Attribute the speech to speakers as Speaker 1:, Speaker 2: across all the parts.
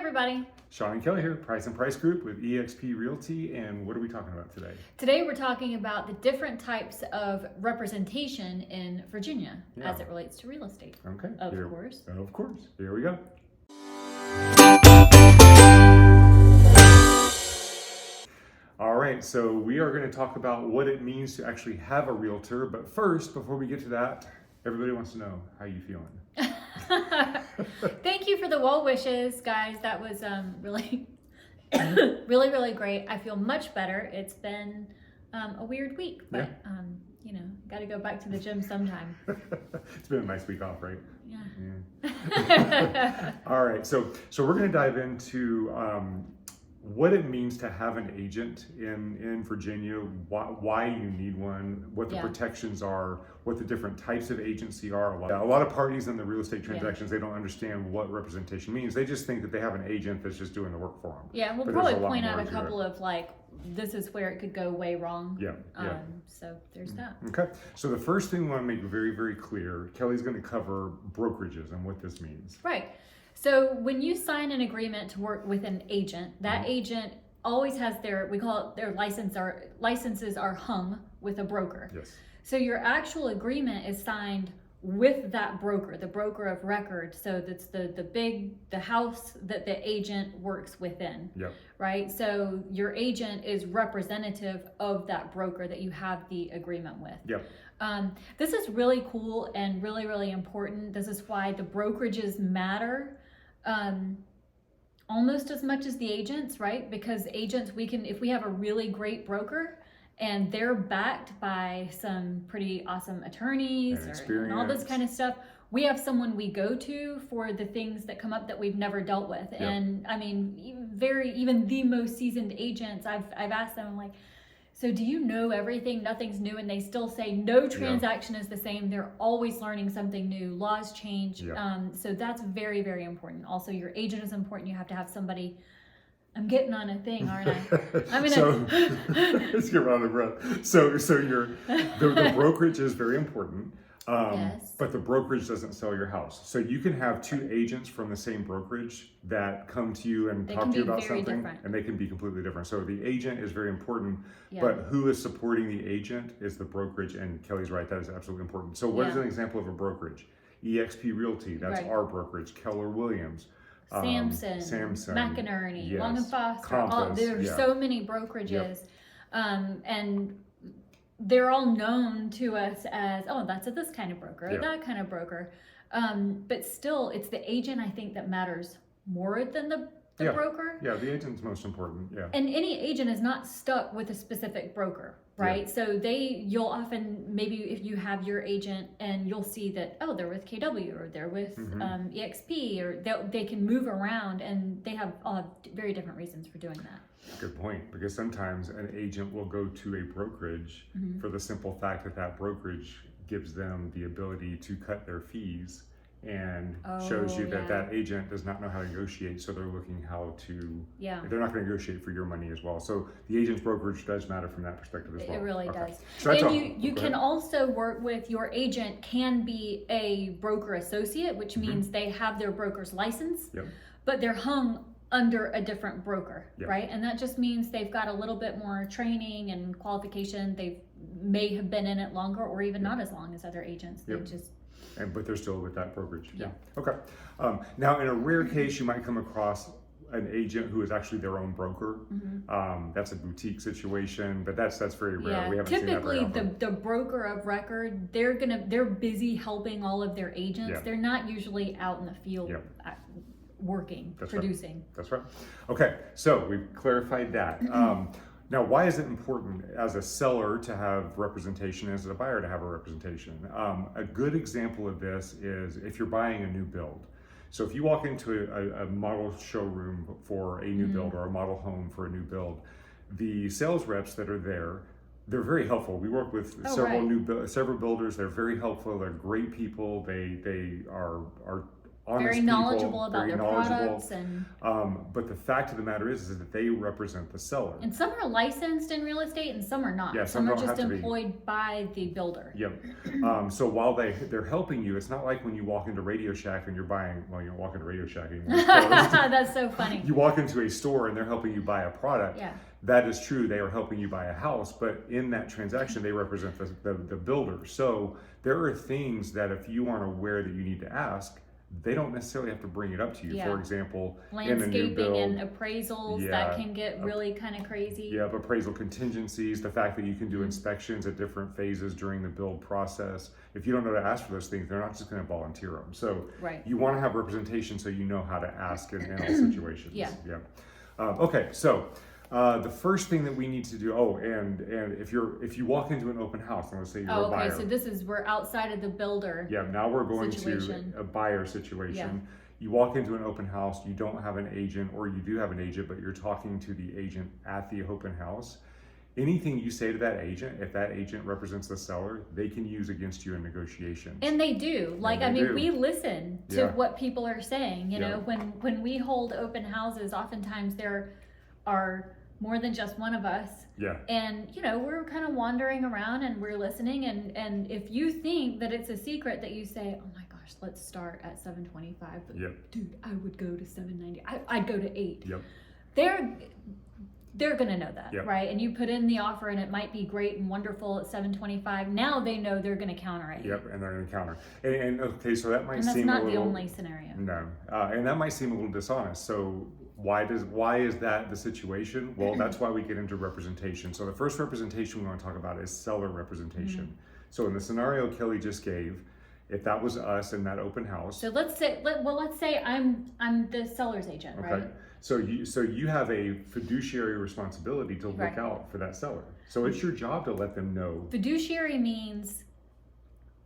Speaker 1: everybody.
Speaker 2: Sean and Kelly here, Price and Price Group with eXp Realty, and what are we talking about today?
Speaker 1: Today we're talking about the different types of representation in Virginia as it relates to real estate.
Speaker 2: Okay.
Speaker 1: Of course.
Speaker 2: Of course. Here we go. All right, so we are going to talk about what it means to actually have a realtor, but first, before we get to that, everybody wants to know how you feeling.
Speaker 1: Thank you for the well wishes, guys. That was really really great. I feel much better. It's been a weird week, but got to go back to the gym sometime.
Speaker 2: It's been a nice week off, right?
Speaker 1: Yeah.
Speaker 2: All right, so we're going to dive into what it means to have an agent in Virginia, why you need one, what the protections are, what the different types of agency are. A lot of parties in the real estate transactions, they don't understand what representation means. They just think that they have an agent that's just doing the work for them.
Speaker 1: Yeah, we'll probably point out a couple of this is where it could go way wrong. So there's that.
Speaker 2: Okay, so the first thing we want to make very clear, Kelly's going to cover brokerages and what this means.
Speaker 1: Right. So when you sign an agreement to work with an agent, that agent always has we call it their licenses are hung with a broker.
Speaker 2: Yes.
Speaker 1: So your actual agreement is signed with that broker, the broker of record. So that's the house that the agent works within.
Speaker 2: Yep.
Speaker 1: Right. So your agent is representative of that broker that you have the agreement with.
Speaker 2: Yep.
Speaker 1: This is really cool and really important. This is why the brokerages matter almost as much as the agents, right? Because agents, if we have a really great broker and they're backed by some pretty awesome attorneys and all this kind of stuff, we have someone we go to for the things that come up that we've never dealt with. Yep. And I mean, even the most seasoned agents, I've asked them, I'm like, so do you know everything? Nothing's new. And they still say no transaction is the same. They're always learning something new. Laws change. So that's very important. Also, your agent is important. You have to have somebody. I'm getting on a thing, aren't I?
Speaker 2: So let's get out of breath. So the brokerage is very important.
Speaker 1: Yes.
Speaker 2: But the brokerage doesn't sell your house. So you can have two agents from the same brokerage that come to you and talk to you about something, and they can be completely different. So the agent is very important, but who is supporting the agent is the brokerage, and Kelly's right, that is absolutely important. So what is an example of a brokerage? eXp Realty, that's our brokerage. Keller Williams.
Speaker 1: Samson, McInerney, Long and Foster. There's so many brokerages, and they're all known to us as, oh, that's this kind of broker, or that kind of broker. But still, it's the agent, I think, that matters more than the broker. Yeah,
Speaker 2: the agent's most important,
Speaker 1: And any agent is not stuck with a specific broker, right? So you'll often, maybe if you have your agent and you'll see that, oh, they're with KW or they're with eXp, or they can move around, and they all have very different reasons for doing that.
Speaker 2: Good point, because sometimes an agent will go to a brokerage for the simple fact that brokerage gives them the ability to cut their fees, and shows you that agent does not know how to negotiate, so they're looking how to, they're not going to negotiate for your money as well. So the agent's brokerage does matter from that perspective as well.
Speaker 1: It really does.
Speaker 2: So
Speaker 1: and you can also work with, your agent can be a broker associate, which means they have their broker's license, but they're hung under a different broker, right? And that just means they've got a little bit more training and qualification. They may have been in it longer, or even not as long as other agents. They just...
Speaker 2: But they're still with that brokerage. Okay. Now, in a rare case, you might come across an agent who is actually their own broker. That's a boutique situation, but that's very rare. We haven't seen that very often.
Speaker 1: Typically, the broker of record, they're busy helping all of their agents. They're not usually out in the field working, producing.
Speaker 2: Right. That's right. Okay, so we've clarified that. Now, why is it important as a seller to have representation, as a buyer to have a representation? A good example of this is if you're buying a new build. So if you walk into a model showroom for a new build, or a model home for a new build, the sales reps that are there, they're very helpful. We work with several builders. They're very helpful. They're great people. They are honest
Speaker 1: very
Speaker 2: people,
Speaker 1: knowledgeable about
Speaker 2: very
Speaker 1: their
Speaker 2: knowledgeable.
Speaker 1: products, and
Speaker 2: But the fact of the matter is that they represent the seller.
Speaker 1: and some are licensed in real estate and some are not.
Speaker 2: Yeah,
Speaker 1: some are
Speaker 2: don't
Speaker 1: just
Speaker 2: have to be.
Speaker 1: employed by the builder.
Speaker 2: Yep. So while they're helping you, it's not like when you walk into Radio Shack and you're buying. Well, you don't walk into Radio Shack anymore.
Speaker 1: That's so funny.
Speaker 2: You walk into a store and they're helping you buy a product.
Speaker 1: Yeah.
Speaker 2: That is true. They are helping you buy a house, but in that transaction, they represent the builder. So there are things that if you aren't aware that you need to ask, they don't necessarily have to bring it up to you.
Speaker 1: Yeah.
Speaker 2: For example, in a new
Speaker 1: Landscaping
Speaker 2: build,
Speaker 1: and appraisals, that can get really kind of crazy.
Speaker 2: you have appraisal contingencies, the fact that you can do inspections at different phases during the build process. If you don't know to ask for those things, they're not just going to volunteer them. So
Speaker 1: Right.
Speaker 2: you want to have representation so you know how to ask in all situations.
Speaker 1: Yeah.
Speaker 2: Okay, so the first thing that we need to do. Oh, and if you walk into an open house, and let's say you're a buyer.
Speaker 1: So we're outside of the builder.
Speaker 2: Yeah, now we're going
Speaker 1: situation.
Speaker 2: to a buyer situation.
Speaker 1: Yeah.
Speaker 2: You walk into an open house, you don't have an agent, or you do have an agent, but you're talking to the agent at the open house. Anything you say to that agent, if that agent represents the seller, they can use against you in negotiations.
Speaker 1: And they do. Like,
Speaker 2: And they do.
Speaker 1: we listen to
Speaker 2: Yeah.
Speaker 1: what people are saying. You
Speaker 2: Yeah.
Speaker 1: know, when we hold open houses, oftentimes there are more than just one of us.
Speaker 2: Yeah.
Speaker 1: And, you know, we're kind of wandering around and we're listening. And if you think that it's a secret that you say, oh my gosh, let's start at 725. But
Speaker 2: Yep.
Speaker 1: dude, I would go to 790. I'd go to 8.
Speaker 2: Yep.
Speaker 1: They're going to know that,
Speaker 2: Yep.
Speaker 1: right? And you put in the offer and it might be great and wonderful at 725. Now they know they're going to counter it.
Speaker 2: Yep, and they're going to counter. And okay, so that might
Speaker 1: And that's
Speaker 2: seem
Speaker 1: not
Speaker 2: a little,
Speaker 1: the only scenario.
Speaker 2: No, and that might seem a little dishonest. So why is that the situation? Well, that's why we get into representation. So the first representation we want to talk about is seller representation.
Speaker 1: Mm-hmm.
Speaker 2: So in the scenario Kelly just gave, if that was us in that open house.
Speaker 1: So let's say I'm the seller's agent,
Speaker 2: Okay.
Speaker 1: right?
Speaker 2: So you have a fiduciary responsibility to look
Speaker 1: Right.
Speaker 2: out for that seller. So it's your job to let them know.
Speaker 1: Fiduciary means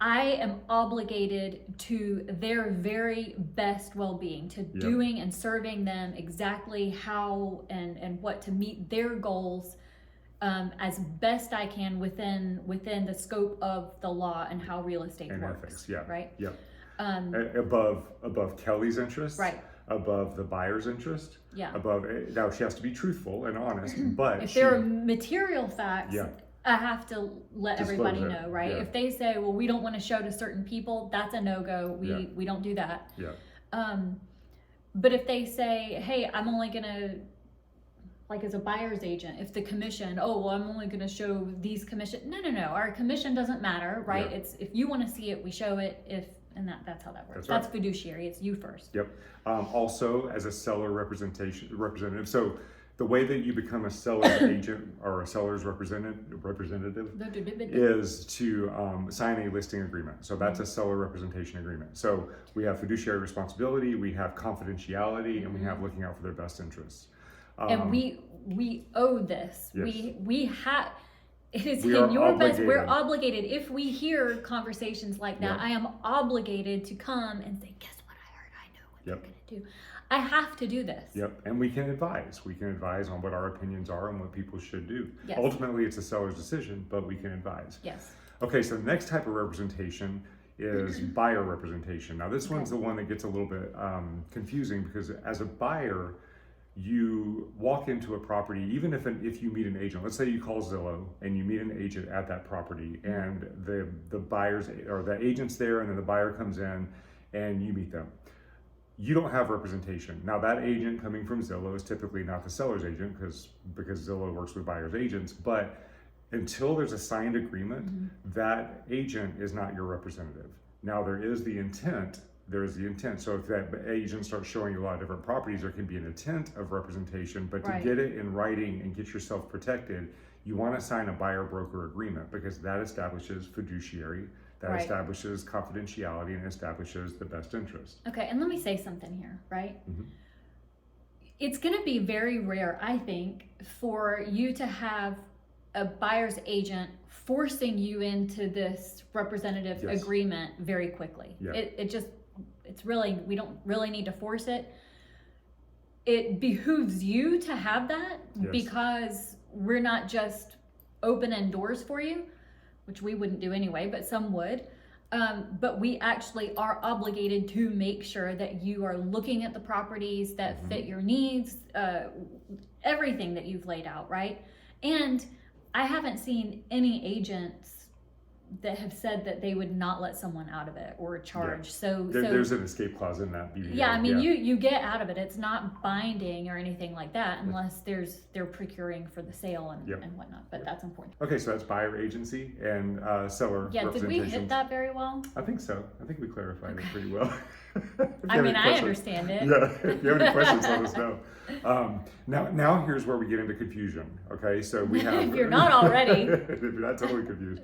Speaker 1: I am obligated to their very best well-being, to doing and serving them exactly how and what to meet their goals as best I can within the scope of the law and how real estate
Speaker 2: And
Speaker 1: works.
Speaker 2: ethics, yeah.
Speaker 1: Right?
Speaker 2: Yep. Above Kelly's interest.
Speaker 1: Right.
Speaker 2: Above the buyer's interest.
Speaker 1: Yeah.
Speaker 2: Now she has to be truthful and honest, but
Speaker 1: If there are material facts,
Speaker 2: Yeah.
Speaker 1: I have to let
Speaker 2: Disclose
Speaker 1: everybody
Speaker 2: it.
Speaker 1: know, right?
Speaker 2: Yeah.
Speaker 1: If they say, well, we don't want to show to certain people, that's a no-go. We don't do that.
Speaker 2: Yeah.
Speaker 1: But if they say, hey, I'm only gonna, like as a buyer's agent, if the commission, oh, well, I'm only gonna show these commission. No. Our commission doesn't matter, right?
Speaker 2: Yeah.
Speaker 1: It's if you want to see it, we show it. And that's how that works.
Speaker 2: That's right.
Speaker 1: That's fiduciary. It's you first.
Speaker 2: Yep. Also, as a seller representative, so the way that you become a seller's agent or a seller's representative is to sign a listing agreement. So that's a seller representation agreement. So we have fiduciary responsibility, we have confidentiality, and we have looking out for their best interests.
Speaker 1: And we owe this.
Speaker 2: Yes.
Speaker 1: We have. It is
Speaker 2: We
Speaker 1: in
Speaker 2: are
Speaker 1: your best.
Speaker 2: obligated.
Speaker 1: We're obligated. If we hear conversations like that,
Speaker 2: Yep.
Speaker 1: I am obligated to come and say, "Guess what I heard? I know what
Speaker 2: Yep.
Speaker 1: they're going to do. I have to do this."
Speaker 2: Yep, and we can advise. We can advise on what our opinions are and what people should do.
Speaker 1: Yes.
Speaker 2: Ultimately, it's a seller's decision, but we can advise.
Speaker 1: Yes.
Speaker 2: Okay, so the next type of representation is buyer representation. Now, this
Speaker 1: Okay.
Speaker 2: one's the one that gets a little bit confusing because as a buyer, you walk into a property, even if you meet an agent. Let's say you call Zillow and you meet an agent at that property, and the buyer's or the agent's there, and then the buyer comes in, and you meet them. You don't have representation. Now, that agent coming from Zillow is typically not the seller's agent because Zillow works with buyer's agents, but until there's a signed agreement, that agent is not your representative. Now, there is the intent. So if that agent starts showing you a lot of different properties, there can be an intent of representation, but to
Speaker 1: Right.
Speaker 2: get it in writing and get yourself protected, you want to sign a buyer-broker agreement because that establishes fiduciary, that
Speaker 1: Right.
Speaker 2: establishes confidentiality, and establishes the best interest.
Speaker 1: Okay, and let me say something here, right?
Speaker 2: Mhm.
Speaker 1: It's going to be very rare, I think, for you to have a buyer's agent forcing you into this representative
Speaker 2: Yes.
Speaker 1: agreement very quickly.
Speaker 2: Yeah.
Speaker 1: It's really, we don't really need to force it. It behooves you to have that
Speaker 2: Yes.
Speaker 1: because we're not just opening doors for you, which we wouldn't do anyway, but some would. But we actually are obligated to make sure that you are looking at the properties that fit your needs, everything that you've laid out, right? And I haven't seen any agents that have said that they would not let someone out of it or charge.
Speaker 2: Yeah.
Speaker 1: So
Speaker 2: there's an escape clause in that BBA.
Speaker 1: Yeah, I mean, you get out of it. It's not binding or anything like that unless they're procuring for the sale and whatnot. But that's important.
Speaker 2: Okay, so that's buyer agency and seller representation.
Speaker 1: Did we hit that very well?
Speaker 2: I think so. I think we clarified it pretty well.
Speaker 1: I mean, I understand it.
Speaker 2: Yeah, if you have any questions, let us know. Now here's where we get into confusion. Okay, so we have.
Speaker 1: If you're not already.
Speaker 2: If you're not totally confused.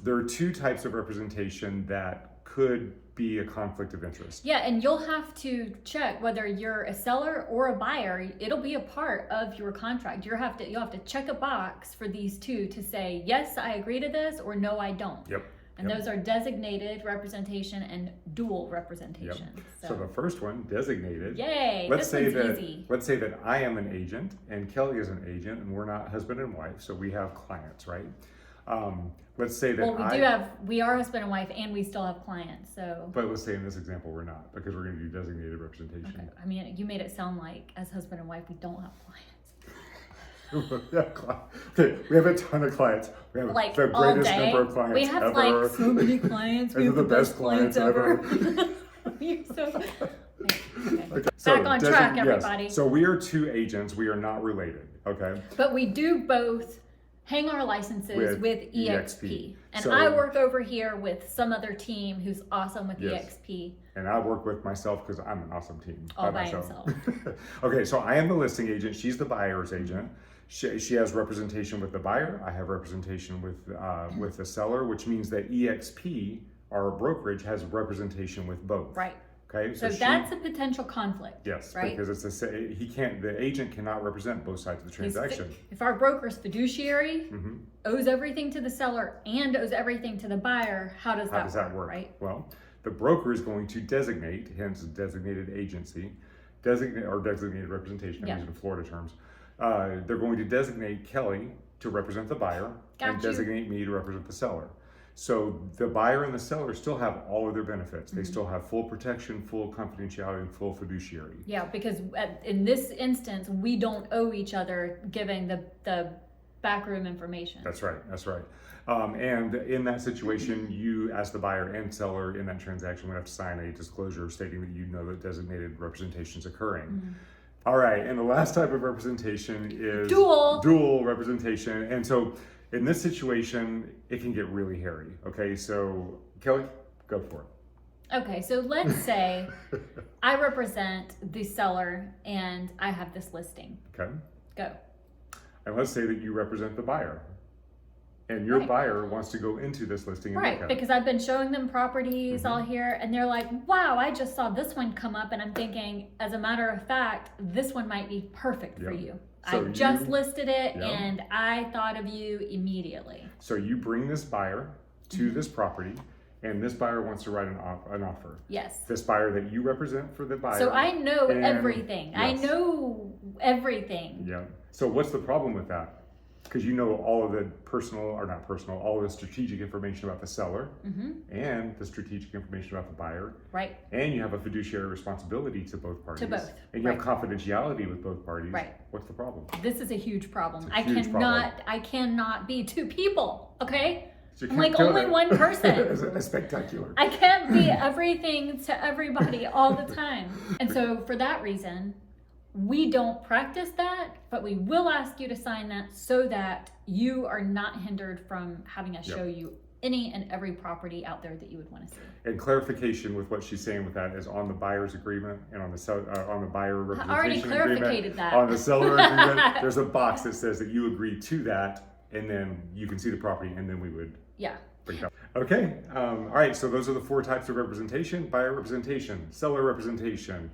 Speaker 2: There are two types of representation that could be a conflict of interest.
Speaker 1: Yeah, and you'll have to check whether you're a seller or a buyer. It'll be a part of your contract. You'll have to check a box for these two to say, yes, I agree to this, or no, I don't.
Speaker 2: Yep.
Speaker 1: And those are designated representation and dual representation.
Speaker 2: Yep. So the first one, designated.
Speaker 1: Yay,
Speaker 2: Let's
Speaker 1: this
Speaker 2: say
Speaker 1: one's
Speaker 2: that
Speaker 1: easy.
Speaker 2: let's say that I am an agent and Kelly is an agent, and we're not husband and wife, so we have clients, right? Let's say that
Speaker 1: we are husband and wife, and we still have clients. So,
Speaker 2: but let's say in this example we're not, because we're going to do designated representation.
Speaker 1: Okay. I mean, you made it sound like as husband and wife we don't have clients.
Speaker 2: Okay, we have a ton of clients. We have
Speaker 1: Like
Speaker 2: the greatest number of clients
Speaker 1: we have
Speaker 2: ever.
Speaker 1: like so many clients. We have the best clients ever. You're so. Okay.
Speaker 2: So
Speaker 1: back on track, everybody.
Speaker 2: Yes. So we are two agents. We are not related. Okay.
Speaker 1: But we do both hang our licenses with EXP. And
Speaker 2: So,
Speaker 1: I work over here with some other team who's awesome with EXP.
Speaker 2: And I work with myself because I'm an awesome team.
Speaker 1: All by himself.
Speaker 2: Okay, so I am the listing agent. She's the buyer's agent. She has representation with the buyer. I have representation with the seller, which means that EXP, our brokerage, has representation with both.
Speaker 1: Right.
Speaker 2: Okay,
Speaker 1: so that's a potential conflict.
Speaker 2: Yes,
Speaker 1: right?
Speaker 2: because the agent cannot represent both sides of the transaction.
Speaker 1: If our broker's fiduciary owes everything to the seller and owes everything to the buyer, how does that work? Right?
Speaker 2: Well, the broker is going to designate, hence designated agency, designated representation. I'm using Florida terms. They're going to designate Kelly to represent the buyer and designate me to represent the seller. So the buyer and the seller still have all of their benefits. They still have full protection, full confidentiality, and full fiduciary. Yeah,
Speaker 1: because in this instance, we don't owe each other giving the backroom information.
Speaker 2: That's right. And in that situation, you, as the buyer and seller in that transaction, would have to sign a disclosure stating that you know that designated representation is occurring. All right, and the last type of representation is dual representation. And so in this situation, it can get really hairy. Okay, so Kelly, go for it.
Speaker 1: Okay, so let's say I represent the seller and I have this listing.
Speaker 2: Okay.
Speaker 1: Go.
Speaker 2: And let's say that you represent the buyer. And your buyer wants to go into this listing and look at
Speaker 1: because I've been showing them properties all here, and they're like, wow, I just saw this one come up, and I'm thinking, as a matter of fact, this one might be perfect for you. So I just listed it, and I thought of you immediately.
Speaker 2: So you bring this buyer to this property, and this buyer wants to write an offer.
Speaker 1: Yes.
Speaker 2: This buyer that you represent for the buyer.
Speaker 1: So I know everything. I know everything.
Speaker 2: Yeah. So what's the problem with that? Because you know all of the all of the strategic information about the seller and the strategic information about the buyer.
Speaker 1: Right.
Speaker 2: And you have a fiduciary responsibility to both parties.
Speaker 1: To both.
Speaker 2: And you have confidentiality with both parties.
Speaker 1: Right.
Speaker 2: What's the problem?
Speaker 1: This is a huge problem.
Speaker 2: I
Speaker 1: cannot be two people, okay?
Speaker 2: So
Speaker 1: I'm like only one person.
Speaker 2: It's spectacular.
Speaker 1: I can't be everything to everybody all the time. And so for that reason, we don't practice that, but we will ask you to sign that so that you are not hindered from having us show you any and every property out there that you would want to see.
Speaker 2: And clarification with what she's saying with that is on the buyer's agreement and on the buyer representation
Speaker 1: I already clarified that.
Speaker 2: On the seller agreement, there's a box that says that you agree to that, and then you can see the property, and then we would bring it up. Okay, all right, so those are the four types of representation: buyer representation, seller representation,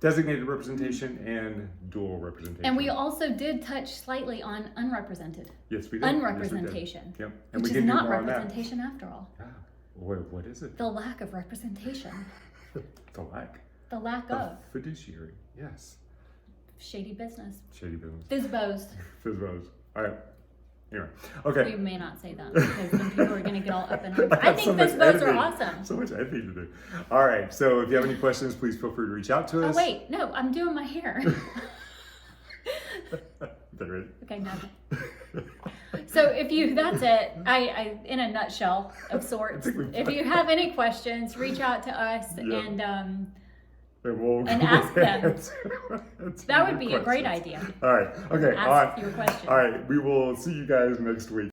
Speaker 2: designated representation, and dual representation.
Speaker 1: And we also did touch slightly on unrepresented.
Speaker 2: Yes, we did.
Speaker 1: Unrepresentation.
Speaker 2: Yes, we did. Yep. And
Speaker 1: which
Speaker 2: we
Speaker 1: is not
Speaker 2: more
Speaker 1: representation after all.
Speaker 2: Yeah. What is it?
Speaker 1: The lack of representation.
Speaker 2: The lack.
Speaker 1: The lack of.
Speaker 2: Fiduciary, yes.
Speaker 1: Shady business.
Speaker 2: Shady business.
Speaker 1: Fizbos.
Speaker 2: Fizbos. All right. Anyway, okay.
Speaker 1: We may not say that because then people are going to get all up in arms. I think
Speaker 2: so
Speaker 1: those
Speaker 2: much
Speaker 1: boats are
Speaker 2: editing.
Speaker 1: awesome.
Speaker 2: So much editing to do. All right. So if you have any questions, please feel free to reach out to us.
Speaker 1: Oh, wait. No, I'm doing my hair.
Speaker 2: Ready?
Speaker 1: Okay, no. So that's it. I in a nutshell of sorts. If you have any questions, reach out to us and ask them. That would be a great idea.
Speaker 2: All right. Okay.
Speaker 1: Ask your questions.
Speaker 2: All right. We will see you guys next week.